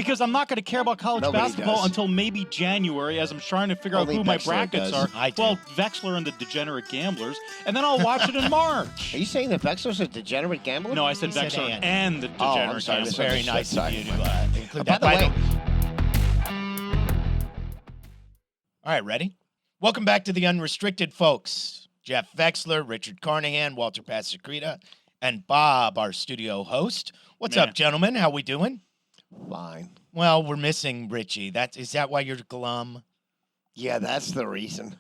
because I'm not going to care about college Nobody basketball does. until maybe January as I'm trying to figure Only out who my Vexler brackets does. are. I do. Well, Vexler and the Degenerate Gamblers, and then I'll watch it in March. Are you saying that Vexler's a degenerate gambler? No, I said Said Vexler and. and the Degenerate I'm sorry, It's Gamblers. very nice of you to include By that. the way, All right, ready? Welcome back to the Unrestricted, folks. Jeff Vexler, Richard Carnahan, Walter Pasacreta, and Bob, our studio host. What's Man. up, gentlemen? How we doing? fine. Well, we're missing Richie. Is that why you're glum? Yeah, that's the reason.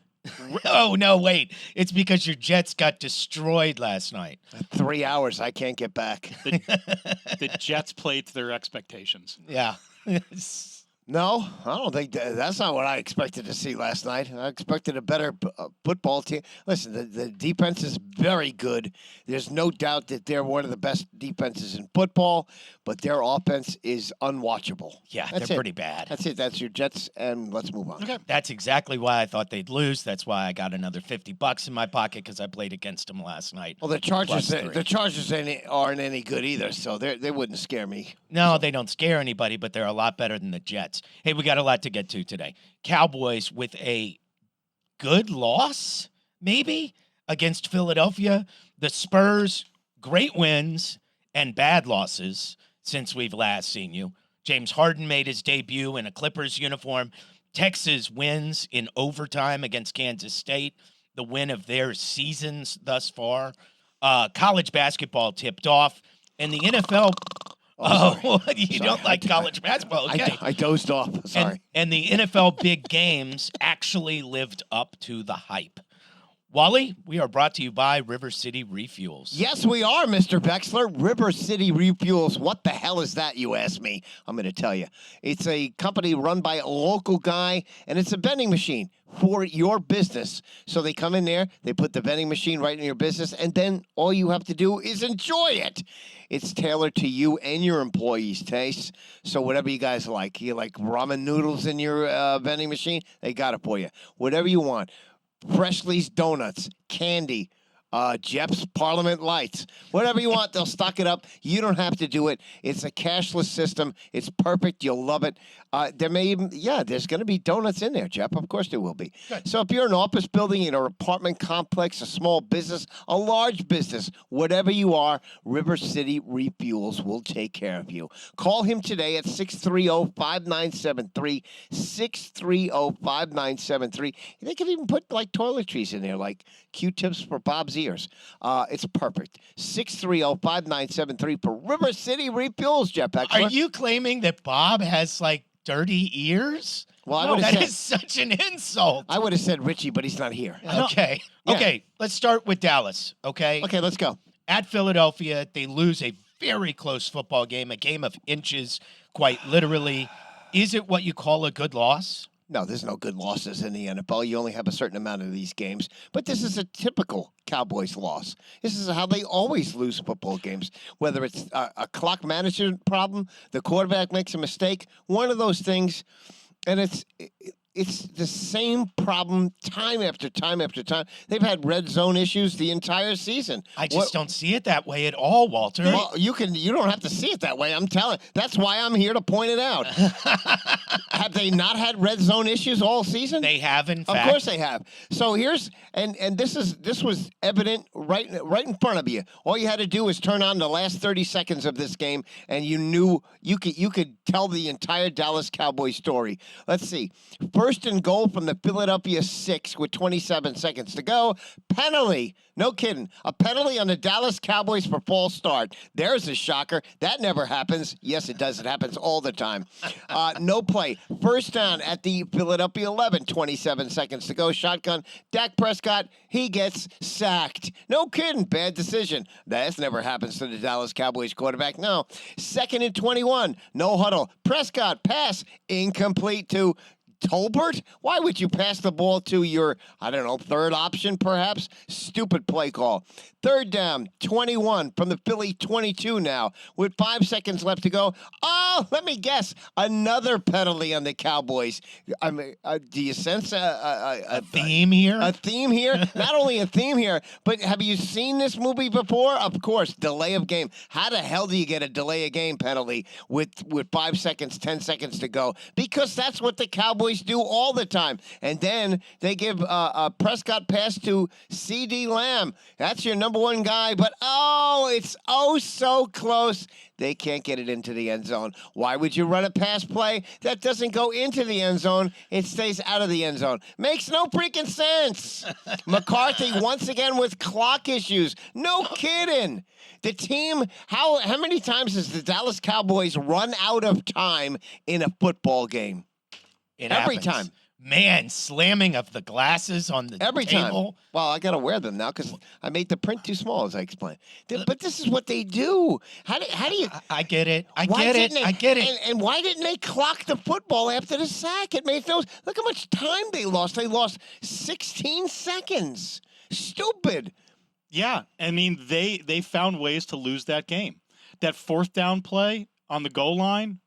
Oh, no, wait. It's because your Jets got destroyed last night. 3 hours, I can't get back. The Jets played to their expectations. Yeah. No, I don't think that's not what I expected to see last night. I expected a better football team. Listen, the defense is very good. There's no doubt that they're one of the best defenses in football, but their offense is unwatchable. Yeah, That's they're it. pretty bad. That's it. That's your Jets, and let's move on. Okay. That's exactly why I thought they'd lose. That's why I got another $50 in my pocket because I played against them last night. Well, the Chargers, +3. the Chargers aren't any good either, so they wouldn't scare me. No, they don't scare anybody, but they're a lot better than the Jets. Hey, we got a lot to get to today. Cowboys with a good loss, maybe, against Philadelphia. The Spurs, great wins and bad losses since we've last seen you. James Harden made his debut in a Clippers uniform. Texas wins in overtime against Kansas State, the win of their seasons thus far. College basketball tipped off, and the NFL... Oh, you don't like college basketball. Okay. I dozed off. Sorry. And the NFL big games actually lived up to the hype. Wally, we are brought to you by River City Refuels. Yes, we are, Mr. Vexler. River City Refuels. What the hell is that, you ask me? I'm going to tell you. It's a company run by a local guy, and it's a vending machine for your business. So they come in there, they put the vending machine right in your business, and then all you have to do is enjoy it. It's tailored to you and your employees' tastes. So whatever you guys like. You like ramen noodles in your vending machine? They got it for you. Whatever you want. Freshly's Donuts, candy, Jeff's Parliament Lights, whatever you want, they'll stock it up. You don't have to do it. It's a cashless system. It's perfect. You'll love it. There may even, there's going to be donuts in there, Jeff. Of course there will be. Good. So if you're an office building, an apartment complex, a small business, a large business, whatever you are, River City Refuels will take care of you. Call him today at 630-5973, 630-5973. They could even put like toiletries in there, like Q-tips for Bob's ears. It's perfect. 630-5973 for River City Refuels, Jeff Vexler. Are you claiming that Bob has, like, dirty ears? Well, I No, would have that said is such an insult. I would have said Richie, but he's not here. Okay. Yeah. Okay, let's start with Dallas, okay? Okay, let's go. At Philadelphia, they lose a very close football game, a game of inches, quite literally. Is it what you call a good loss? No, there's no good losses in the NFL. You only have a certain amount of these games. But this is a typical Cowboys loss. This is how they always lose football games, whether it's a clock management problem, the quarterback makes a mistake, one of those things, and it's the same problem time after time after time. They've had red zone issues the entire season. I just don't see it that way at all, Walter. Well, you don't have to see it that way. I'm telling. That's why I'm here to point it out. Have they not had red zone issues all season? They have, in fact. Of course they have. So here's and this was evident right in front of you. All you had to do was turn on the last 30 seconds of this game, and you knew you could tell the entire Dallas Cowboys story. Let's see. First and goal from the Philadelphia 6 with 27 seconds to go. Penalty. No kidding. A penalty on the Dallas Cowboys for false start. There's a shocker. That never happens. Yes, it does. It happens all the time. No play. First down at the Philadelphia 11. 27 seconds to go. Shotgun. Dak Prescott, he gets sacked. No kidding. Bad decision. That never happens to the Dallas Cowboys quarterback. No. Second and 21. No huddle. Prescott, pass. Incomplete to Tolbert? Why would you pass the ball to your, I don't know, third option perhaps? Stupid play call. Third down, 21 from the Philly 22 now with 5 seconds left to go. Oh, let me guess, another penalty on the Cowboys. I mean, do you sense A theme here? a theme here? Not only a theme here, but have you seen this movie before? Of course, delay of game. How the hell do you get a delay of game penalty with 5 seconds, 10 seconds to go? Because that's what the Cowboys do all the time. And then they give a Prescott pass to C.D. Lamb. That's your number one guy, but it's so close. They can't get it into the end zone. Why would you run a pass play that doesn't go into the end zone? It stays out of the end zone. Makes no freaking sense. McCarthy once again with clock issues. No kidding. The team, how many times has the Dallas Cowboys run out of time in a football game? Every time. Man, slamming of the glasses on the Every table. time. Well, I got to wear them now because I made the print too small, as I explained. But this is what they do. How do you? I get it. I get it. And why didn't they clock the football after the sack? It made no. Look how much time they lost. They lost 16 seconds. Stupid. Yeah, I mean, they found ways to lose that game. That fourth down play on the goal line,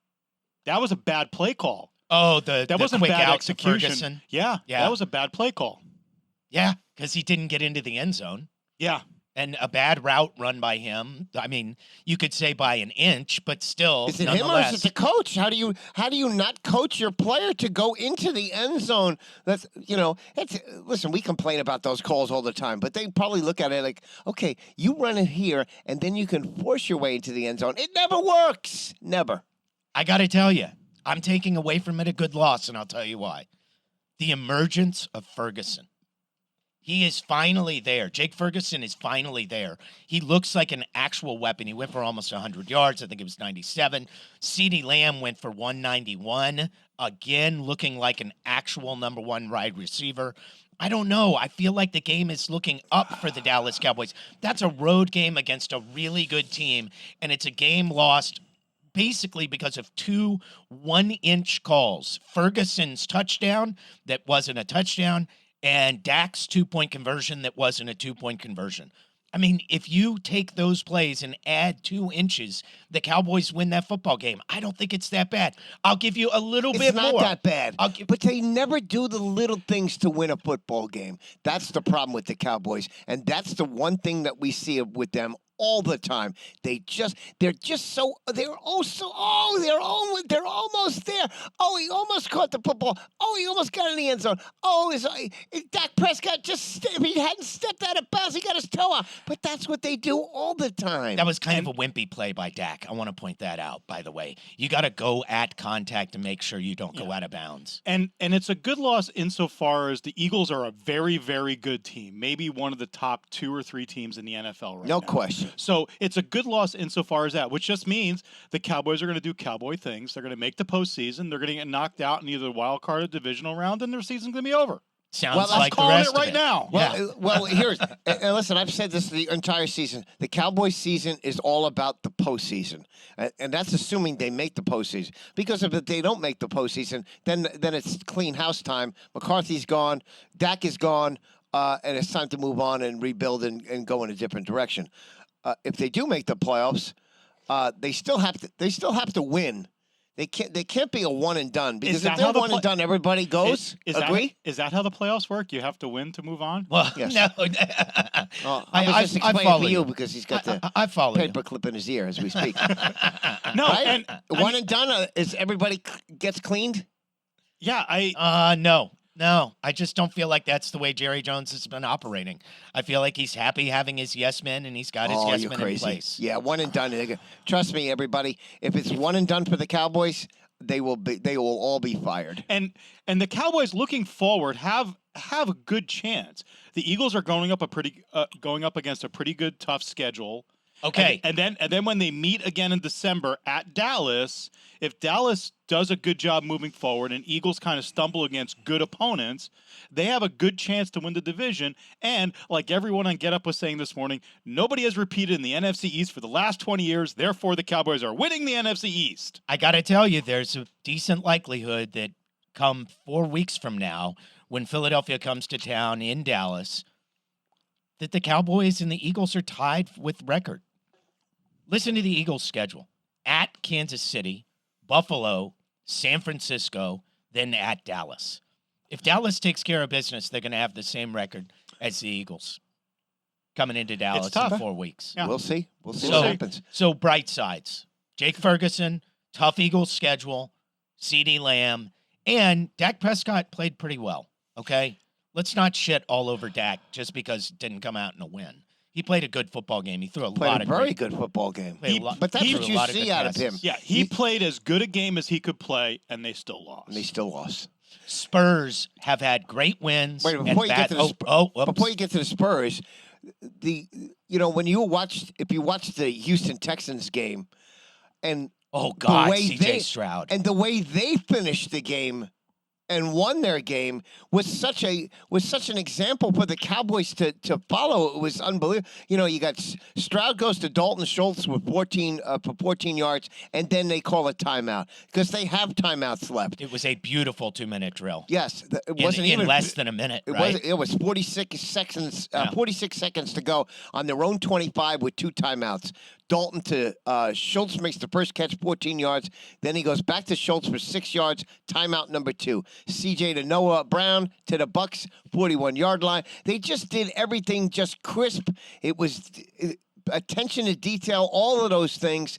that was a bad play call. Oh, that wasn't quick bad out execution. To Ferguson. Yeah, that was a bad play call. Yeah, because he didn't get into the end zone. Yeah. And a bad route run by him. I mean, you could say by an inch, but still, is it him or is it the coach? How do you not coach your player to go into the end zone? Listen, we complain about those calls all the time, but they probably look at it like, okay, you run it here, and then you can force your way into the end zone. It never works. Never. I got to tell you, I'm taking away from it a good loss, and I'll tell you why. The emergence of Ferguson. He is finally there. Jake Ferguson is finally there. He looks like an actual weapon. He went for almost 100 yards. I think it was 97. CeeDee Lamb went for 191. Again, looking like an actual number one wide receiver. I don't know. I feel like the game is looking up for the Dallas Cowboys. That's a road game against a really good team, and it's a game lost basically because of 2 one-inch calls. Ferguson's touchdown that wasn't a touchdown, and Dak's 2-point conversion that wasn't a 2-point conversion. I mean, if you take those plays and add 2 inches, the Cowboys win that football game. I don't think it's that bad. I'll give you a little bit more. It's not that bad. But they never do the little things to win a football game. That's the problem with the Cowboys. And that's the one thing that we see with them all the time. They're almost there. Oh, he almost caught the football. Oh, he almost got in the end zone. Oh, Dak Prescott if he hadn't stepped out of bounds, he got his toe out. But that's what they do all the time. That was kind of a wimpy play by Dak. I want to point that out, by the way. You got to go at contact to make sure you don't go out of bounds. And it's a good loss insofar as the Eagles are a very, very good team. Maybe one of the top 2 or 3 teams in the NFL right now. No question. So it's a good loss insofar as that, which just means the Cowboys are going to do Cowboy things. They're going to make the postseason. They're going to get knocked out in either the wild card or divisional round, and their season's going to be over. Sounds I'm like the calling rest it right of it. now. Well, here's and listen. I've said this the entire season. The Cowboys' season is all about the postseason, and that's assuming they make the postseason. Because if they don't make the postseason, then it's clean house time. McCarthy's gone, Dak is gone, and it's time to move on and rebuild and go in a different direction. If they do make the playoffs, they still have to win. They can't be a one and done, because if they're one and done, everybody goes. Agree? Is that how the playoffs work? You have to win to move on? Well, Yes. no. I was just explaining follow for you. you because he's got the I follow you. paper clip in his ear as we speak. No, Right? and One and done is everybody gets cleaned. yeah, No, I just don't feel like that's the way Jerry Jones has been operating. I feel like he's happy having his yes men, and he's got his yes you're men crazy. in place. Yeah, one and done. Trust me, everybody. If it's one and done for the Cowboys, they will all be fired. and the Cowboys looking forward have a good chance. The Eagles are going up against a pretty good tough schedule. Okay. And then when they meet again in December at Dallas, if Dallas does a good job moving forward and Eagles kind of stumble against good opponents, they have a good chance to win the division. And like everyone on Get Up was saying this morning, nobody has repeated in the NFC East for the last 20 years. Therefore, the Cowboys are winning the NFC East. I got to tell you, there's a decent likelihood that come 4 weeks from now when Philadelphia comes to town in Dallas that the Cowboys and the Eagles are tied with record. Listen to the Eagles' schedule. At Kansas City, Buffalo, San Francisco, then at Dallas. If Dallas takes care of business, they're going to have the same record as the Eagles coming into Dallas in tough. 4 weeks. Yeah. We'll see. We'll see So- what happens. So bright sides. Jake Ferguson, tough Eagles schedule, CeeDee Lamb, and Dak Prescott played pretty well, okay? Let's not shit all over Dak just because it didn't come out in a win. He played a good football game. He threw a Played lot a of very great, good football game. played a lot- But that's threw what a you lot of see good out of him. passes. Yeah, he played as good a game as he could play, and they still lost. And they still lost. Spurs have had great wins. Wait, and before you get to the whoops. Before you get to the Spurs, when you watched, if you watched the Houston Texans game, and Oh God, way C.J. they- Stroud. and the way they finished the game and won their game was such an example for the Cowboys to follow. It was unbelievable. You got Stroud goes to Dalton Schultz with 14 yards, and then they call a timeout because they have timeouts left. It was a beautiful 2-minute drill. Yes, it In, wasn't in even less than a minute, It right? was. It was 46 seconds. Yeah. 46 seconds to go on their own 25 with 2 timeouts. Dalton to Schultz makes the first catch, 14 yards. Then he goes back to Schultz for 6 yards. Timeout number 2. CJ to Noah Brown to the Bucks 41-yard line. They just did everything just crisp. It was. Attention to detail, all of those things,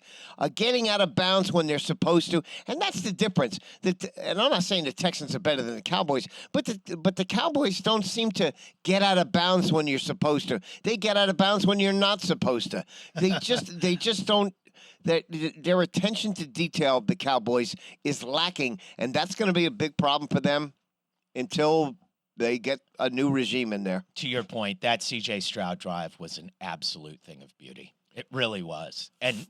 getting out of bounds when they're supposed to, and that's the difference. And I'm not saying the Texans are better than the Cowboys, but the Cowboys don't seem to get out of bounds when you're supposed to. They get out of bounds when you're not supposed to. They just don't. Their attention to detail of the Cowboys is lacking, and that's going to be a big problem for them until they get a new regime in there. To your point, that C.J. Stroud drive was an absolute thing of beauty. It really was. And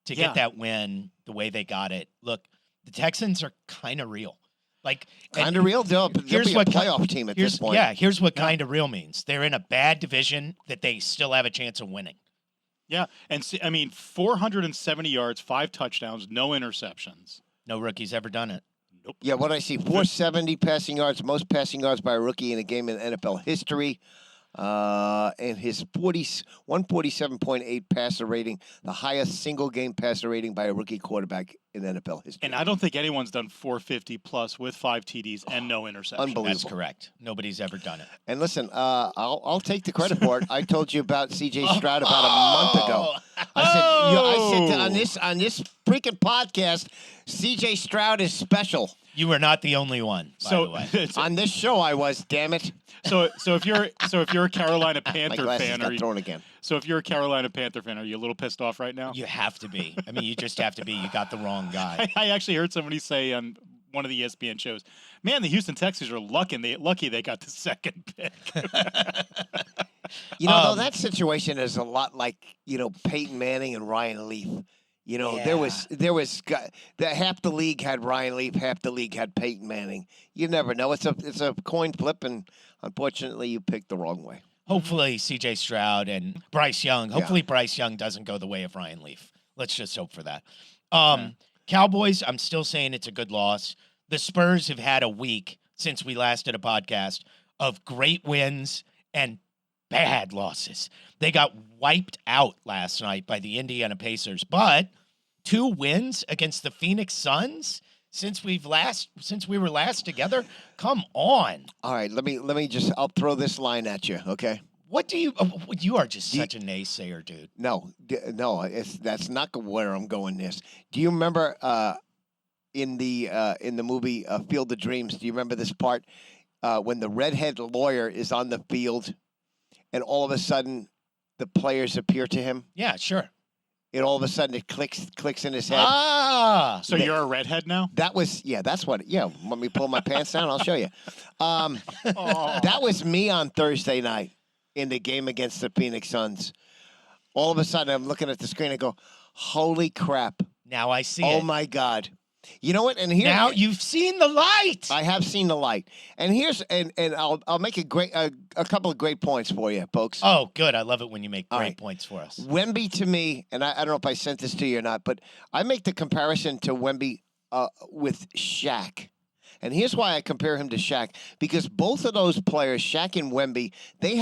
to Yeah. get that win the way they got it, look, the Texans are kind of real. Like, and Kind of real. They'll here's be a what playoff team at this point. Yeah, here's what kind of real means. They're in a bad division that they still have a chance of winning. Yeah, and 470 yards, 5 touchdowns, no interceptions. No rookie's ever done it. Yeah, what I see, 470 passing yards, most passing yards by a rookie in a game in NFL history. And his 147.8 passer rating, the highest single game passer rating by a rookie quarterback in NFL history. And I don't think anyone's done 450 plus with 5 TDs and no interceptions. Unbelievable. That's correct. Nobody's ever done it. And listen, I'll take the credit for it. I told you about C.J. Stroud about a month ago. I said on this freaking podcast, C.J. Stroud is special. You were not the only one, by the way. On this show, I was. Damn it! so if you're a Carolina My Panther glasses fan, got thrown again. so if you're a Carolina Panther fan, are you a little pissed off right now? You have to be. I mean, you just have to be. You got the wrong guy. I actually heard somebody say on one of the ESPN shows, "Man, the Houston Texans are lucky they got the second pick." Though that situation is a lot like Peyton Manning and Ryan Leaf. There was half the league had Ryan Leaf, half the league had Peyton Manning. You never know. It's a coin flip, and unfortunately, you picked the wrong way. Hopefully, C.J. Stroud and Bryce Young. Hopefully, Bryce Young doesn't go the way of Ryan Leaf. Let's just hope for that. Cowboys, I'm still saying it's a good loss. The Spurs have had a week since we last did a podcast of great wins and bad losses. They got wiped out last night by the Indiana Pacers, but 2 wins against the Phoenix Suns since we were last together. Come on. All right, I'll throw this line at you, okay? What do you are just such a naysayer, dude. No, that's not where I'm going. Do you remember in the movie Field of Dreams? Do you remember this part when the redhead lawyer is on the field, and all of a sudden the players appear to him? Yeah, sure. And all of a sudden it clicks in his head. So you're a redhead now? That's what. Yeah, let me pull my pants down. I'll show you. That was me on Thursday night in the game against the Phoenix Suns. All of a sudden, I'm looking at the screen and go, "Holy crap! Now I see it. Oh my God!" You know what? And here Now you've seen the light. I have seen the light. And here's and I'll make a couple of great points for you, folks. Oh, good. I love it when you make All great right. points for us. Wemby to me, and I don't know if I sent this to you or not, but I make the comparison to Wemby with Shaq. And here's why I compare him to Shaq, because both of those players, Shaq and Wemby, they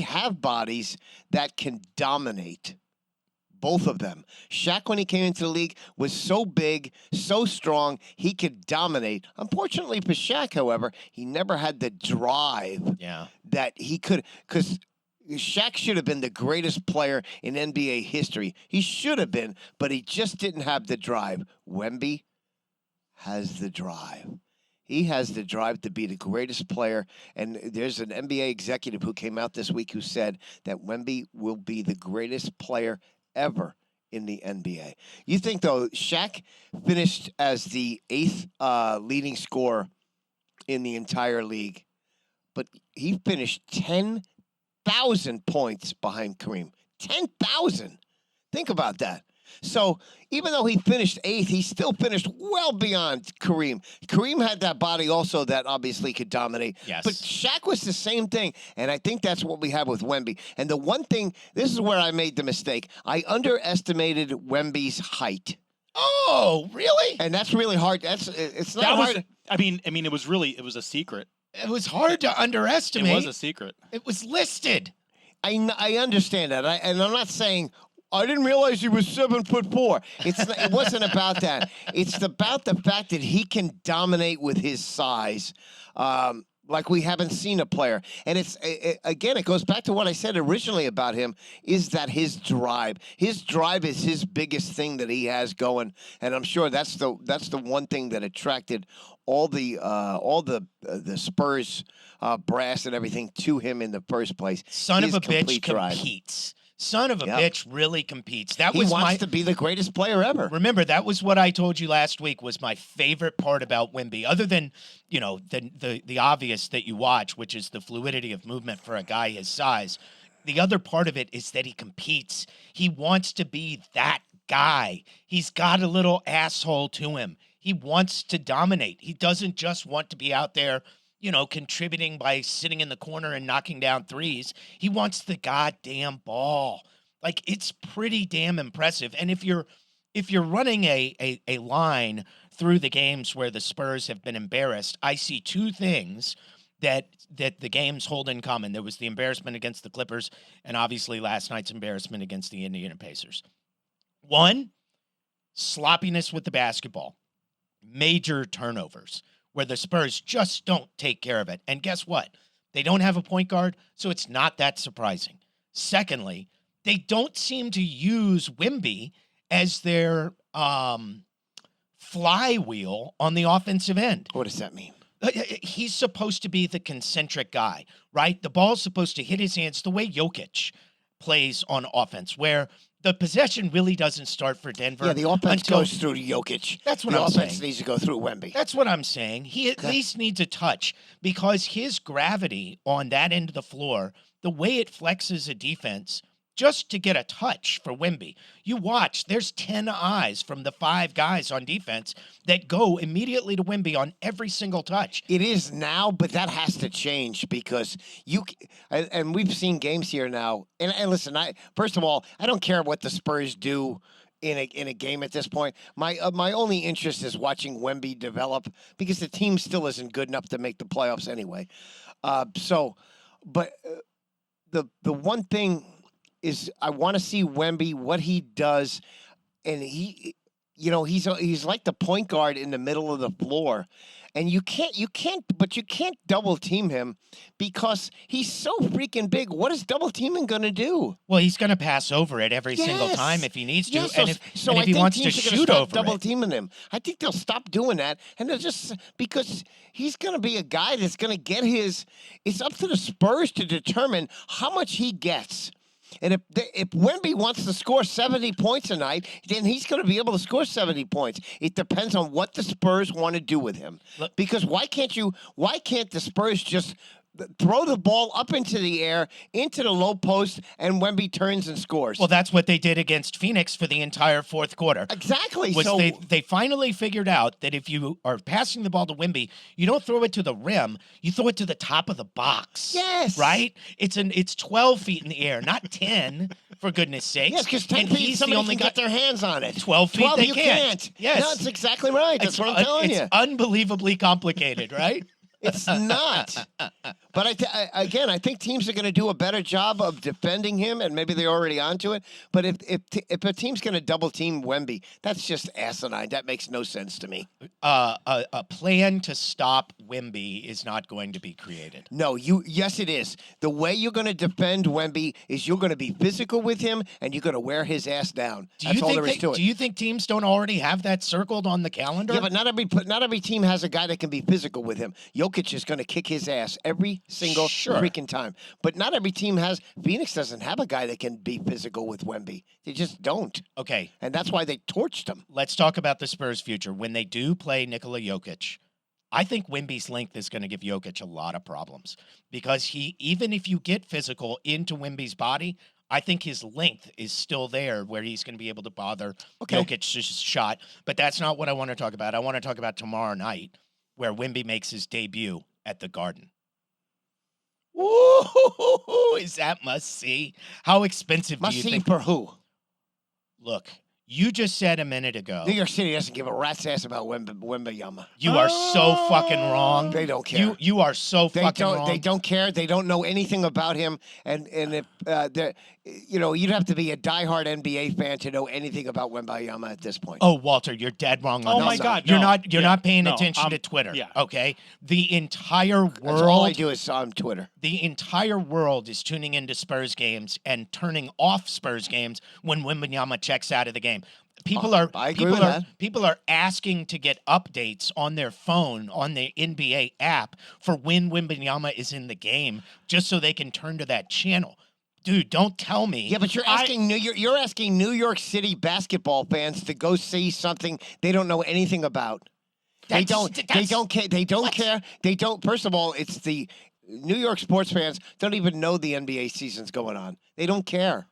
have bodies that can dominate. Both of them. Shaq, when he came into the league, was so big, so strong, he could dominate. Unfortunately for Shaq, however, he never had the drive that he could, because Shaq should have been the greatest player in NBA history. He should have been, but he just didn't have the drive. Wemby has the drive. He has the drive to be the greatest player. And there's an NBA executive who came out this week who said that Wemby will be the greatest player ever in the NBA. You think, though, Shaq finished as the 8th leading scorer in the entire league, but he finished 10,000 points behind Kareem. 10,000. Think about that. So even though he finished 8th, he still finished well beyond Kareem. Kareem had that body also that obviously could dominate. Yes. But Shaq was the same thing, and I think that's what we have with Wemby. And the one thing, this is where I made the mistake. I underestimated Wemby's height. Oh, really? And that's really hard. It's not That was, hard. I mean, it was a secret. It was hard to underestimate. It was a secret. It was listed. I understand that, and I'm not saying I didn't realize he was 7'4". It wasn't about that. It's about the fact that he can dominate with his size, like we haven't seen a player. And again, it goes back to what I said originally about him: is that his drive. His drive is his biggest thing that he has going, and I'm sure that's the one thing that attracted all the Spurs brass and everything to him in the first place. Son of His a bitch complete drive. competes. Son of a bitch really competes. That He was wants to be the greatest player ever. Remember, that was what I told you last week was my favorite part about Wemby, other than, the obvious that you watch, which is the fluidity of movement for a guy his size. The other part of it is that he competes. He wants to be that guy. He's got a little asshole to him. He wants to dominate. He doesn't just want to be out there, contributing by sitting in the corner and knocking down threes. He wants the goddamn ball. Like, it's pretty damn impressive. And if you're running a line through the games where the Spurs have been embarrassed, I see two things that the games hold in common. There was the embarrassment against the Clippers, and obviously last night's embarrassment against the Indiana Pacers. One, sloppiness with the basketball. Major turnovers where the Spurs just don't take care of it. And guess what? They don't have a point guard, so it's not that surprising. Secondly, they don't seem to use Wemby as their flywheel on the offensive end. What does that mean? He's supposed to be the concentric guy, right? The ball's supposed to hit his hands the way Jokic plays on offense, where the possession really doesn't start for Denver. Yeah, the offense goes through Jokic. That's what the I'm offense saying. needs to go through Wemby. That's what I'm saying. He at least needs a touch because his gravity on that end of the floor, the way it flexes a defense, just to get a touch for Wemby. You watch, there's 10 eyes from the 5 guys on defense that go immediately to Wemby on every single touch. It is now, but that has to change because and we've seen games here now. And listen, first of all, I don't care what the Spurs do in a game at this point. My only interest is watching Wemby develop because the team still isn't good enough to make the playoffs anyway. But the one thing is I want to see Wemby, what he does, and he's like the point guard in the middle of the floor, and you can't double team him because he's so freaking big. What is double teaming going to do? Well, he's going to pass over it every single time if he needs to, Yes, and if he wants to shoot over double it. teaming him. I think they'll stop doing that, and they'll just because he's going to be a guy that's going to get his. It's up to the Spurs to determine how much he gets. And if Wemby wants to score 70 points a night, then he's going to be able to score 70 points. It depends on what the Spurs want to do with him. Because why can't the Spurs just throw the ball up into the air, into the low post, and Wemby turns and scores? Well, that's what they did against Phoenix for the entire fourth quarter. Exactly. They finally figured out that if you are passing the ball to Wemby, you don't throw it to the rim, you throw it to the top of the box. Yes. Right? It's 12 feet in the air, not 10. for goodness sakes. Yes, because 10 and feet, he's the somebody only can guy. get their hands on it. 12 feet, 12, they you can't. Yes. No, that's exactly right. That's what I'm telling it's you. unbelievably complicated, right? It's not. But again, I think teams are going to do a better job of defending him, and maybe they're already onto it. But if a team's going to double team Wemby, that's just asinine. That makes no sense to me. A plan to stop Wemby is not going to be created. No, yes, it is. The way you're going to defend Wemby is you're going to be physical with him, and you're going to wear his ass down. That's all there is to it. Do you think teams don't already have that circled on the calendar? Yeah, but not every team has a guy that can be physical with him. Jokic is going to kick his ass every single freaking time. But not every team has. Phoenix doesn't have a guy that can be physical with Wemby. They just don't. Okay. And that's why they torched him. Let's talk about the Spurs' future. When they do play Nikola Jokic, I think Wemby's length is going to give Jokic a lot of problems because even if you get physical into Wemby's body, I think his length is still there where he's going to be able to bother Jokic's shot. But that's not what I want to talk about. I want to talk about tomorrow night where Wemby makes his debut at the Garden. Ooh, is that must-see? How expensive do you Must-see think? for who? Look, you just said a minute ago. New York City doesn't give a rat's ass about Wembyama. You are so fucking wrong. They don't care. You are so fucking wrong. They don't care. They don't know anything about him. And if you'd have to be a diehard NBA fan to know anything about Wembyama at this point. Oh, Walter, you're dead wrong on Oh that. my God, You're no. not paying No, attention to Twitter. yeah. Okay? The entire world That's all I do is on Twitter. The entire world is tuning into Spurs games and turning off Spurs games when Wembanyama checks out of the game. I agree with that. People are asking to get updates on their phone on the NBA app for when Wembanyama is in the game, just so they can turn to that channel. Dude, don't tell me. Yeah, but you're asking you're asking New York City basketball fans to go see something they don't know anything about. They don't care. They don't care. They don't. First of all, it's the New York sports fans don't even know the NBA season's going on. They don't care.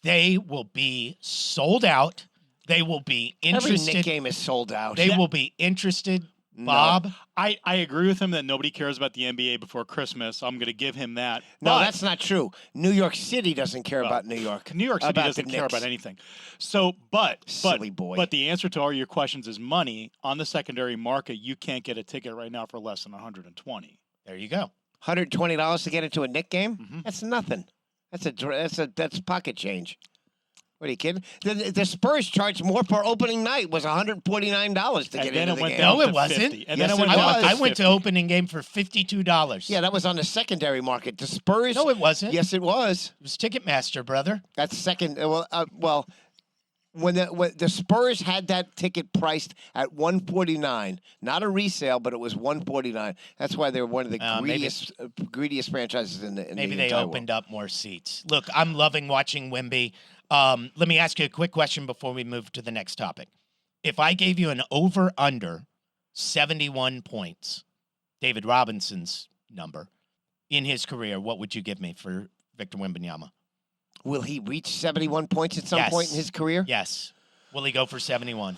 They will be sold out. They will be interested. Every Knick game is sold out. They will be interested. Bob? I agree with him that nobody cares about the NBA before Christmas. I'm going to give him that. No, But that's not true. New York City doesn't care about New York. New York City about doesn't the care Knicks. about anything. So, Silly boy. But the answer to all your questions is money. On the secondary market, you can't get a ticket right now for less than $120. There you go. $120 to get into a Knick game? Mm-hmm. That's nothing. That's pocket change. What are you kidding? The Spurs charged more for opening night. Was $149 to get into the game. No, it to wasn't. 50. And Yes, then it went it down was. to I went to 50. opening game for $52. Yeah, that was on the secondary market. The Spurs. No, it wasn't. Yes, it was. It was Ticketmaster, brother. That's second. When the Spurs had that ticket priced at $149, not a resale, but it was $149. That's why they were one of the greediest franchises in the Maybe the they entire opened up more seats. Look, I'm loving watching Wemby. Let me ask you a quick question before we move to the next topic. If I gave you an over-under 71 points, David Robinson's number, in his career, what would you give me for Victor Wembanyama? Will he reach 71 points at some point in his career? Yes. Will he go for 71?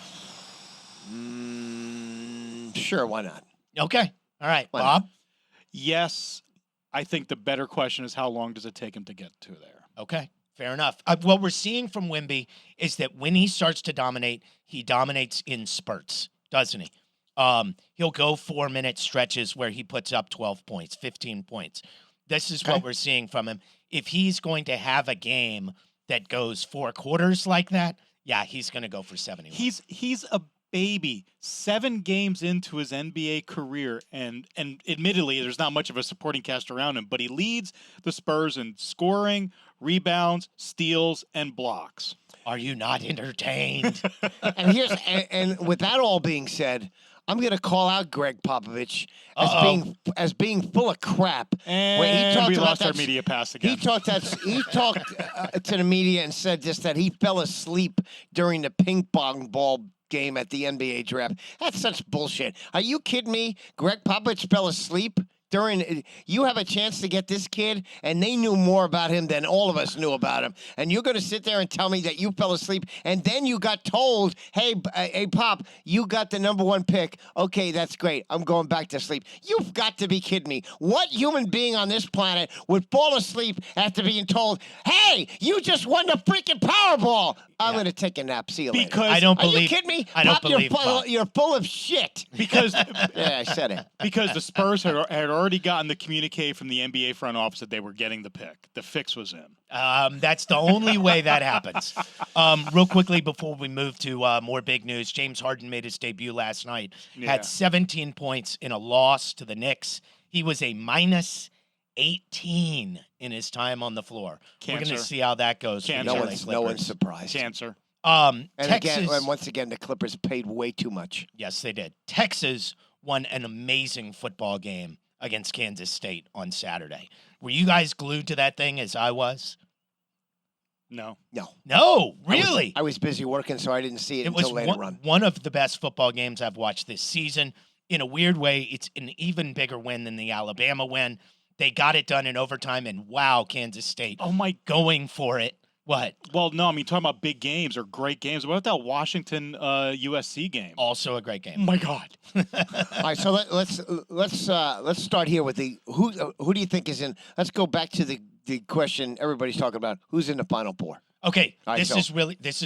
Sure, why not? Okay. All right. Why Bob? Yes. I think the better question is how long does it take him to get to there? Okay. Fair enough. What we're seeing from Wemby is that when he starts to dominate, he dominates in spurts, doesn't he? He'll go 4-minute stretches where he puts up 12 points, 15 points. This is what we're seeing from him. If he's going to have a game that goes 4 quarters like that, yeah, he's going to go for 71. He's a baby, 7 games into his NBA career, and admittedly, there's not much of a supporting cast around him, but he leads the Spurs in scoring, rebounds, steals, and blocks. Are you not entertained? And with that all being said, I'm going to call out Greg Popovich as being full of crap. And we lost our media pass again. He talked to the media and said that he fell asleep during the ping pong ball game at the NBA draft. That's such bullshit. Are you kidding me? Greg Popovich fell asleep you have a chance to get this kid, and they knew more about him than all of us knew about him. And you're going to sit there and tell me that you fell asleep, and then you got told, hey, Pop, you got the #1 pick. Okay, that's great. I'm going back to sleep. You've got to be kidding me. What human being on this planet would fall asleep after being told, hey, you just won the freaking Powerball? I'm going to take a nap. See you later. Because I don't Are you believe. kidding me? I don't Pop, believe Pop. you're full of shit. because Yeah, I said it. because the Spurs had already gotten the communique from the NBA front office that they were getting the pick. The fix was in. That's the only way that happens. Real quickly before we move to more big news, James Harden made his debut last night. Yeah. Had 17 points in a loss to the Knicks. He was a minus 18 in his time on the floor. We're going Cancer. to see how that goes. for the Cancer. No LA one's Clippers. surprised. Cancer. And Texas. once again, the Clippers paid way too much. Yes, they did. Texas won an amazing football game against Kansas State on Saturday. Were you guys glued to that thing as I was? No. No. No, really? I was busy working, so I didn't see it It was until later on. one of the best football games I've watched this season. In a weird way, it's an even bigger win than the Alabama win. They got it done in overtime, and wow, Kansas State Oh my. going for it. What? Well, no. I mean, talking about big games or great games. What about that Washington USC game? Also a great Oh game. my God. All right, so let's start here with the who do you think is in? Let's go back to the question everybody's talking about. Who's in the Final Four? Okay, All right, this so, is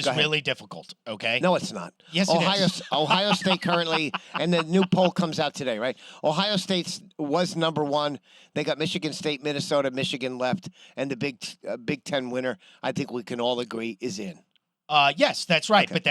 go ahead. really difficult. Okay. No, it's not. Yes, it is. Ohio State currently, and the new poll comes out today, right? Ohio State was #1. They got Michigan State, Minnesota, Michigan left, and the Big Ten winner, I think we can all agree, is in. Yes, that's right. Okay. But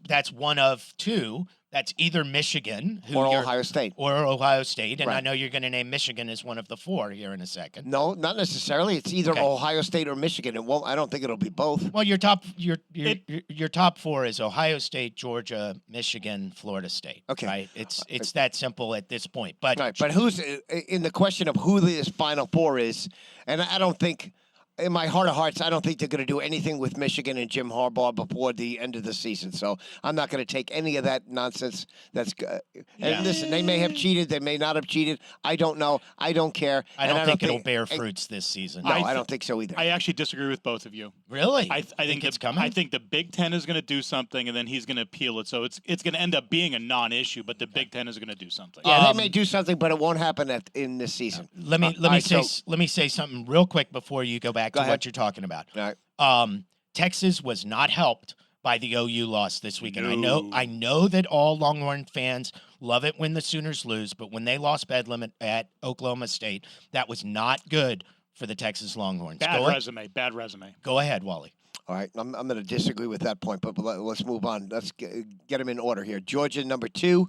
that's one of two. That's either Michigan Or you're- Ohio State. or Ohio State, and I Right. know you're going to name Michigan as one of the four here in a second. No, not necessarily. It's either Okay. Ohio State or Michigan. I don't think it'll be both. Well, your top four is Ohio State, Georgia, Michigan, Florida State. Okay. Right? It's that simple at this point. But Right, but who's in the question of who this Final Four is? And I don't think, in my heart of hearts, I don't think they're going to do anything with Michigan and Jim Harbaugh before the end of the season. So I'm not going to take any of that nonsense. Yeah. And listen, they may have cheated, they may not have cheated. I don't know. I don't care. I And don't think it'll bear fruits this season. No, I I don't think so either. I actually disagree with both of you. Really? I think it's coming. I think the Big Ten is going to do something, and then he's going to appeal it. So it's going to end up being a non-issue, but the Big Ten is going to do something. Yeah, they may do something, but it won't happen in this season. let me all right, let me say something real quick before you go back Go to ahead. what you're talking about. All right. Texas was not helped by the OU loss this weekend. No. I know that all Longhorn fans love it when the Sooners lose, but when they lost Bedlam at Oklahoma State, that was not good for the Texas Longhorns. Bad resume. Bad resume. Go ahead, Wally. All right, I'm going to disagree with that point, but let's move on. Let's get them in order here. Georgia, #2.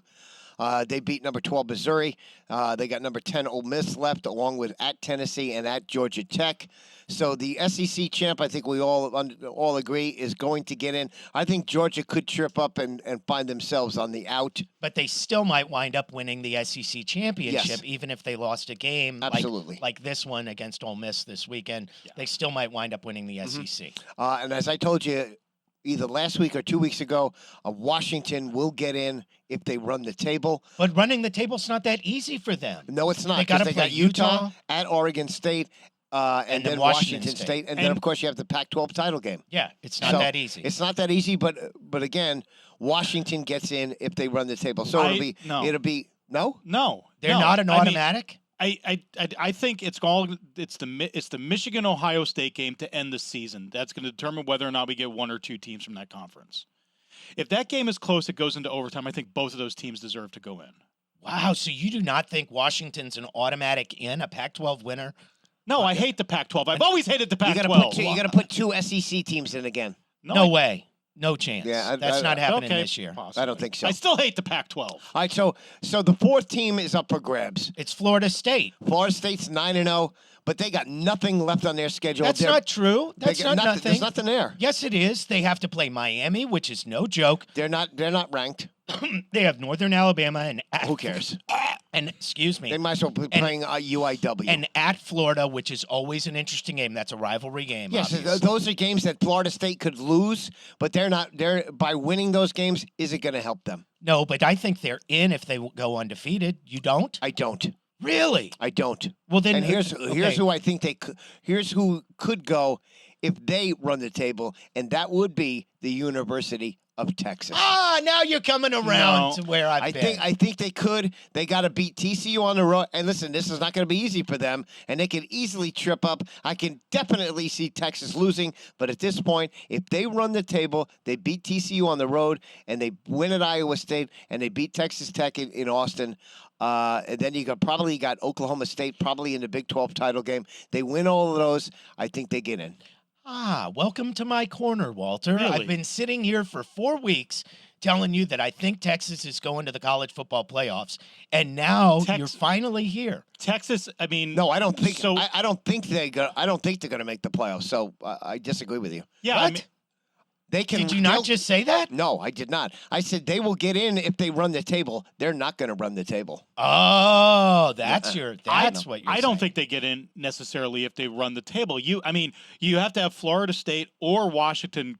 They beat #12 Missouri. They got #10 Ole Miss left, along with at Tennessee and at Georgia Tech. So the SEC champ, I think we all agree, is going to get in. I think Georgia could trip up and find themselves on the out. But they still might wind up winning the SEC championship, Yes. even if they lost a game Absolutely. like this one against Ole Miss this weekend. Yeah. They still might wind up winning the SEC. And as I told you, either last week or 2 weeks ago, Washington will get in if they run the table. But running the table's not that easy for them. No, it's not. They gotta 'cause play got Utah, Utah. at Oregon State, and then Washington State. And then, And- of course, you have the Pac-12 title game. Yeah, it's not So, that easy. It's not that easy, but again, Washington gets in if they run the table. So No. it'll be no. No, They're no. not an I mean, automatic. I think it's the Michigan Ohio State game to end the season. That's going to determine whether or not we get one or two teams from that conference. If that game is close, it goes into overtime. I think both of those teams deserve to go in. Wow, so you do not think Washington's an automatic in, a Pac-12 winner? No, I hate the Pac-12. I've always hated the You Pac-12. got to put two SEC teams in again. No way. No chance. Yeah, That's not happening okay, this year. possibly. I don't think so. I still hate the Pac-12. All right, so the fourth team is up for grabs. It's Florida State. Florida State's 9-0, but they got nothing left on their schedule. That's They're- not true. they That's got not nothing. There's nothing there. Yes, it is. They have to play Miami, which is no joke. They're not ranked. They have Northern Alabama and Who cares? And excuse me, They might as well be playing UIW. and at Florida, which is always an interesting game. That's a rivalry game. Yes, obviously. those are games that Florida State could lose, but they're not. They're by winning those games, is it going to help them? No, but I think they're in if they go undefeated. You don't? I don't. Really? I don't. Well, then And here's okay. who I think they could. Here's who could go if they run the table, and that would be the University of Texas. Now you're coming around to where I've been. I think they could. They got to beat TCU on the road. And listen, this is not going to be easy for them, and they can easily trip up. I can definitely see Texas losing, but at this point, if they run the table, they beat TCU on the road, and they win at Iowa State, and they beat Texas Tech in Austin. And then you probably got Oklahoma State probably in the Big 12 title game. They win all of those. I think they get in. Welcome to my corner, Walter. Really? I've been sitting here for 4 weeks telling you that I think Texas is going to the college football playoffs, and now you're finally here. Texas, I mean, no, I don't think so. I don't think they're going to make the playoffs. So I disagree with you. Yeah, What? I mean, They can. Did you not just say that? No, I did not. I said they will get in if they run the table. They're not going to run the table. Oh, that's what you're I saying. don't think they get in necessarily if they run the table. You have to have Florida State or Washington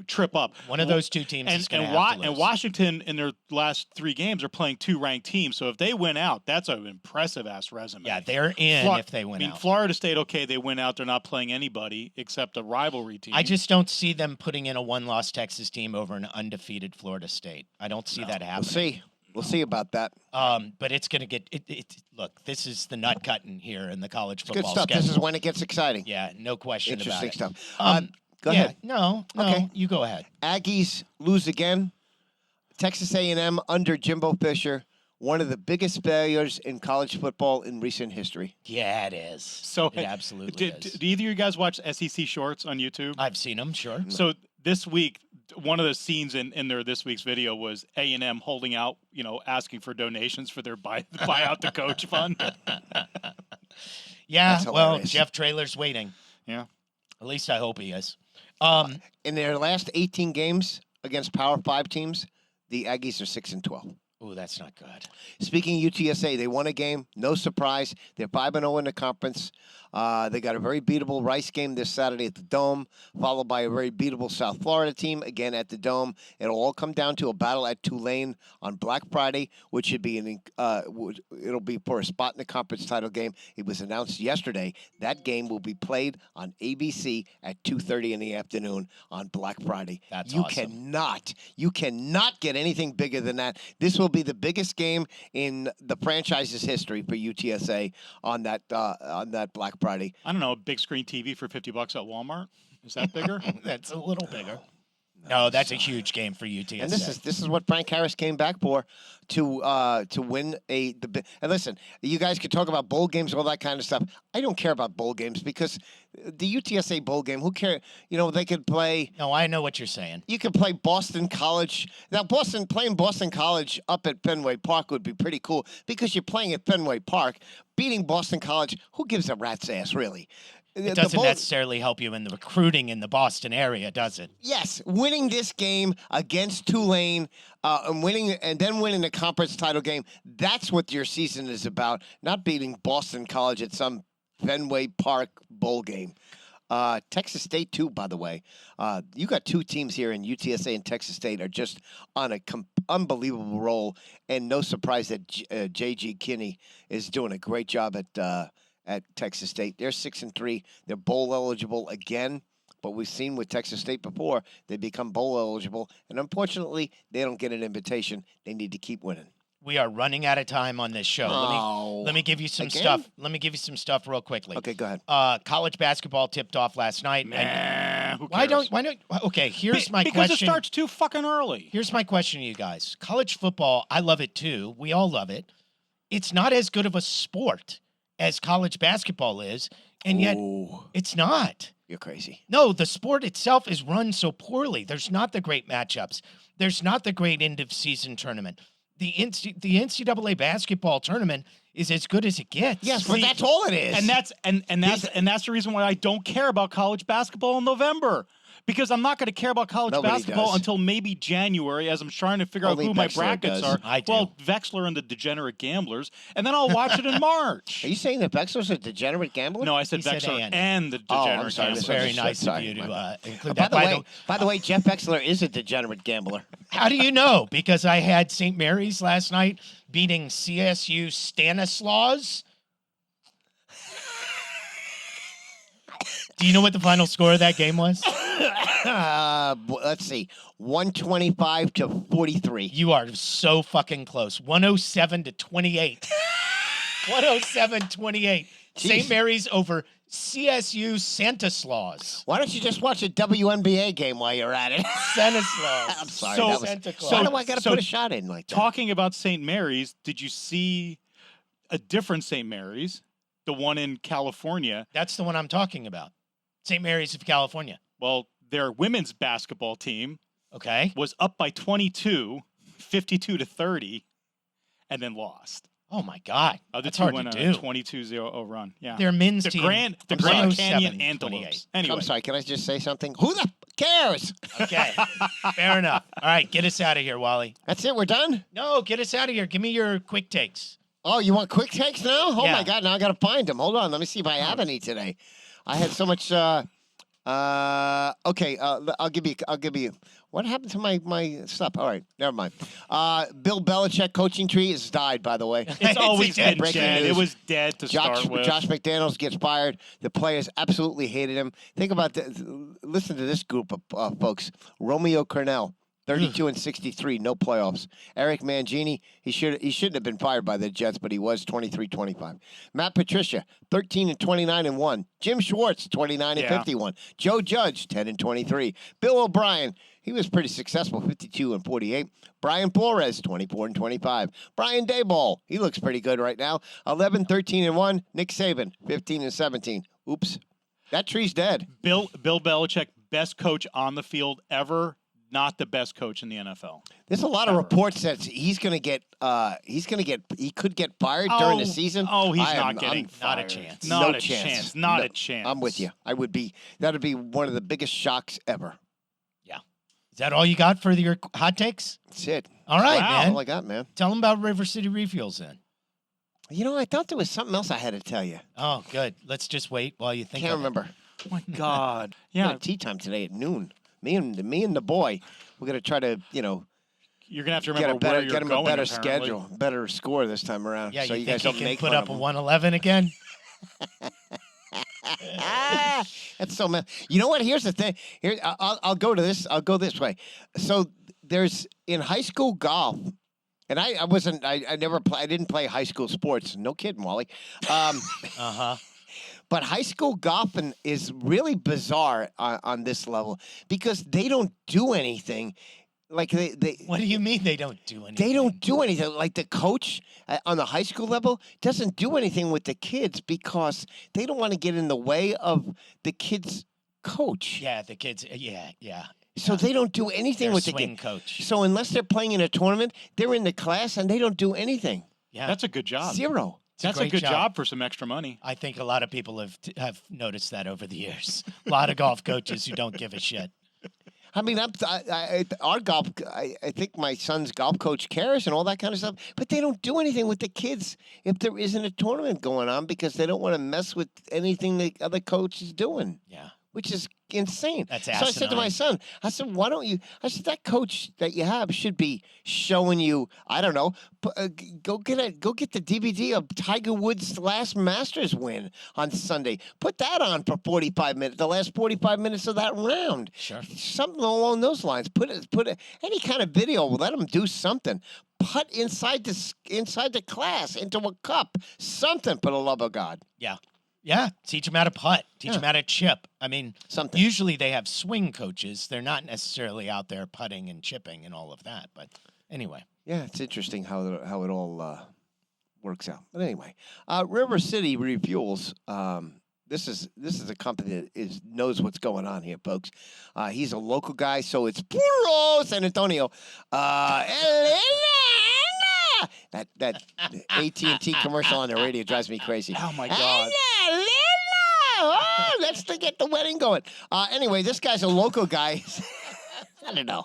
trip up. One of those two teams is going to have to lose. And Washington in their last 3 games are playing 2 ranked teams. So if they win out, that's an impressive ass resume. Yeah, they're in if they win out. Florida State, okay, they win out. They're not playing anybody except a rivalry team. I just don't see them putting in a 1-loss Texas team over an undefeated Florida State. I don't see that happening. We'll see about that. But it's going to get look, this is the nut cutting here in the college football Good stuff. schedule. This is when it gets exciting. Yeah, no question about it. Interesting stuff. Go ahead. No, Okay. you go ahead. Aggies lose again. Texas A&M under Jimbo Fisher, one of the biggest failures in college football in recent history. Yeah, it is. So it absolutely is. Did either of you guys watch SEC Shorts on YouTube? I've seen them, sure. So this week, one of the scenes in their this week's video was A&M holding out, asking for donations for their buy out the coach fund. Yeah, well, hilarious. Jeff Traylor's waiting. Yeah. At least I hope he is. In their last 18 games against Power 5 teams, the Aggies are 6-12. Ooh, that's not good. Speaking of UTSA, they won a game. No surprise. They're 5-0 in the conference. They got a very beatable Rice game this Saturday at the Dome, followed by a very beatable South Florida team again at the Dome. It'll all come down to a battle at Tulane on Black Friday, which should be it'll be for a spot in the conference title game. It was announced yesterday that game will be played on ABC at 2:30 in the afternoon on Black Friday. That's you awesome. You cannot get anything bigger than that. This will be the biggest game in the franchise's history for UTSA on that Black Friday. I don't know, a big screen TV for $50 at Walmart. Is that bigger? That's a little bigger. No, that's a huge game for UTSA. And this is what Frank Harris came back for, to win and listen, you guys could talk about bowl games, all that kind of stuff. I don't care about bowl games because the UTSA bowl game, who cares? They could play. No, I know what you're saying. You could play Boston College. Now, playing Boston College up at Fenway Park would be pretty cool because you're playing at Fenway Park. Beating Boston College, who gives a rat's ass, really? It doesn't necessarily help you in the recruiting in the Boston area, does it? Yes, winning this game against Tulane and then winning the conference title game, that's what your season is about, not beating Boston College at some Fenway Park bowl game. Texas State, too, by the way. You got 2 teams here in UTSA and Texas State are just on an unbelievable roll, and no surprise that J.G. Kinney is doing a great job at Texas State. They're 6-3. They're bowl eligible again. But we've seen with Texas State before, they become bowl eligible. And unfortunately, they don't get an invitation. They need to keep winning. We are running out of time on this show. Let me give you some stuff. Let me give you some stuff real quickly. Okay, go ahead. College basketball tipped off last night. Who cares? Why don't? Okay, here's my because question. It starts too fucking early. Here's my question to you guys. College football, I love it too. We all love it. It's not as good of a sport as college basketball is, and yet it's not. You're crazy. No, the sport itself is run so poorly. There's not the great matchups. There's not the great end-of-season tournament. The NCAA basketball tournament is as good as it gets. Yes, but that's all it is. And that's the reason why I don't care about college basketball in November. Because I'm not going to care about college Nobody basketball does. until maybe January as I'm trying to figure Only out who my Vexler brackets does. are. I do. Well, Vexler and the Degenerate Gamblers, and then I'll watch it in March. Are you saying that Vexler's a degenerate gambler? No, I said He said Vexler and. and the Oh, I'm Degenerate sorry, It's Gamblers. very nice of Sorry, you my to include By that. the way, Jeff Vexler is a degenerate gambler. How do you know? Because I had St. Mary's last night beating CSU Stanislaus. Do you know what the final score of that game was? Let's see, 125 to 43. You are so fucking close. 107 to 28. 107-28. St. Jeez. Mary's over CSU Stanislaus. Why don't you just watch a WNBA game while you're at it? Stanislaus. I'm sorry. So- that was, Santa Claus. why do I got to so put a shot in like that? Talking about St. Mary's, did you see a different St. Mary's? The one in California. That's the one I'm talking about. St. Mary's of California. Well, their women's basketball team Okay. was up by 22, 52 to 30, and then lost. Oh my God. Other That's two hard went to on a do. 22-0 run. Yeah. Their men's the team. Grand I'm Canyon 107, Antelopes. 28. Anyway, I'm sorry. Can I just say something? Who the cares? Okay. Fair enough. All right. Get us out of here, Wally. That's it. We're done. No, get us out of here. Give me your quick takes. Oh, you want quick takes now? Oh Yeah. my God! Now I got to find them. Hold on. Let me see if I have any today. I had so much. Okay. I'll give you. What happened to my stuff? All right. Never mind. Bill Belichick coaching tree has died. By the way. it's always dead. been Breaking dead. It news. was dead to start with. Josh McDaniels gets fired. The players absolutely hated him. Think about this. Listen to this group of folks. Romeo Cornell, 32 and 63, no playoffs. Eric Mangini, he shouldn't have been fired by the Jets, but he was 23-25. Matt Patricia, 13 and 29 and 1. Jim Schwartz, 29 and Yeah. 51. Joe Judge, 10 and 23. Bill O'Brien, he was pretty successful, 52 and 48. Brian Flores, 24 and 25. Brian Daboll, he looks pretty good right now, 11, 13 and 1. Nick Saban, 15 and 17. Oops, that tree's dead. Bill Belichick, best coach on the field ever. Not the best coach in the NFL. There's a lot of Ever. reports that he could get fired during the season. Oh, he's I not am- getting I'm- Not a fired. chance. Not No a chance. chance. Not No, a chance. I'm with you. That'd be one of the biggest shocks ever. Is that all you got for your hot takes? That's it. All right, Wow. That's man. all I got, man. Tell them about River City Refuels then. You know, I thought there was something else I had to tell you. Oh, good. Let's just wait while you think Can't of it. remember. Oh my God. Yeah, Yeah, tea time today at noon. Me and the boy, we're gonna try to you're gonna have to get remember a where better you're him going. a better apparently. schedule, better score this time around. Yeah, so you guys think don't you can make put fun up of a him. 111 again? That's so mad. You know what? Here's the thing. Here, I'll go to this. I'll go this way. So there's in high school golf, and I wasn't. I never. I didn't play high school sports. No kidding, Wally. Uh-huh. But high school golfing is really bizarre on this level because they don't do anything. Like they What do you mean they don't do anything? they don't do anything. Like the coach on the high school level doesn't do anything with the kids because they don't want to get in the way of the kids' coach. Yeah, the kids. Yeah. So they don't do anything Their with the swing kids. coach. So unless they're playing in a tournament, they're in the class and they don't do anything. Yeah, That's a good job. Zero. That's a great good job. job for some extra money. I think a lot of people have noticed that over the years. A lot of golf coaches who don't give a shit. I mean, our golf. I think my son's golf coach cares and all that kind of stuff, but they don't do anything with the kids if there isn't a tournament going on because they don't want to mess with anything the other coach is doing, Yeah. which is insane. That's so I said to my son, I said, why don't you? I said that coach that you have should be showing you. I don't know. Go get the DVD of Tiger Woods' last Masters win on Sunday. Put that on for 45 minutes. The last 45 minutes of that round. Sure. Something along those lines. Put any kind of video. Let them do something. Putt inside the class into a cup. Something for the love of God. Yeah. Teach them how to putt. Teach Yeah. them how to chip. I mean, Something. usually they have swing coaches. They're not necessarily out there putting and chipping and all of that. But anyway. Yeah, it's interesting how it all works out. But anyway, River City Refuels. This is a company that knows what's going on here, folks. He's a local guy, so it's puro San Antonio. That AT&T commercial on the radio drives me crazy. Oh my God. Let's to get the wedding going. Anyway, this guy's a local guy. I don't know.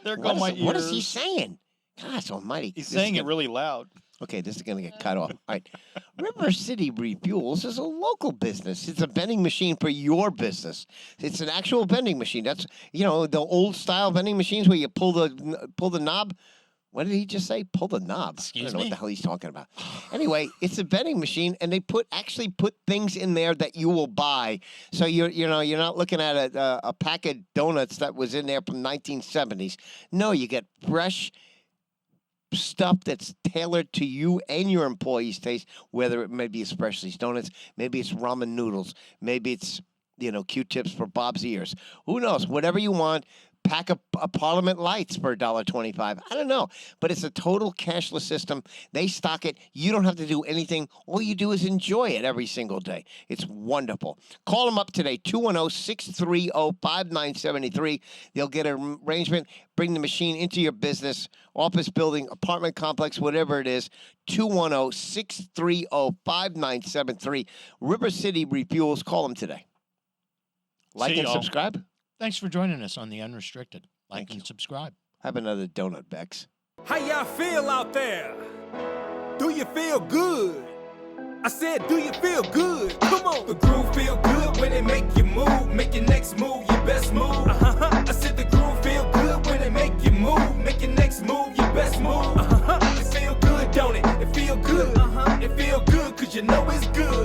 There go my what is ears. he saying? Gosh almighty. He's This is saying it gonna- really loud. Okay, this is going to get cut off. All right. River City Refuels is a local business. It's a vending machine for your business. It's an actual vending machine. That's, the old style vending machines where you pull the knob. What did he just say? Pull the knob. Excuse I don't know me? what the hell he's talking about. Anyway, it's a vending machine, and they actually put things in there that you will buy. So you're not looking at a pack of donuts that was in there from 1970s. No, you get fresh stuff that's tailored to you and your employees' taste, whether it may be especially donuts, maybe it's ramen noodles, maybe it's Q-tips for Bob's ears. Who knows? Whatever you want. Pack a Parliament Lights for $1.25. I don't know, but it's a total cashless system. They stock it. You don't have to do anything. All you do is enjoy it every single day. It's wonderful. Call them up today, 210-630-5973. They'll get an arrangement, bring the machine into your business, office building, apartment complex, whatever it is, 210-630-5973. River City Refuels. Call them today. Like See and y'all. subscribe. Thanks for joining us on The Unrestricted. Like Thank and you. subscribe. Have another donut, Bex. How y'all feel out there? Do you feel good? I said, do you feel good? Come on. The groove feel good when it make you move. Make your next move your best move. I said the groove feel good when it make you move. Make your next move your best move. It feel good, don't it? It feel good. It feel good cause you know it's good.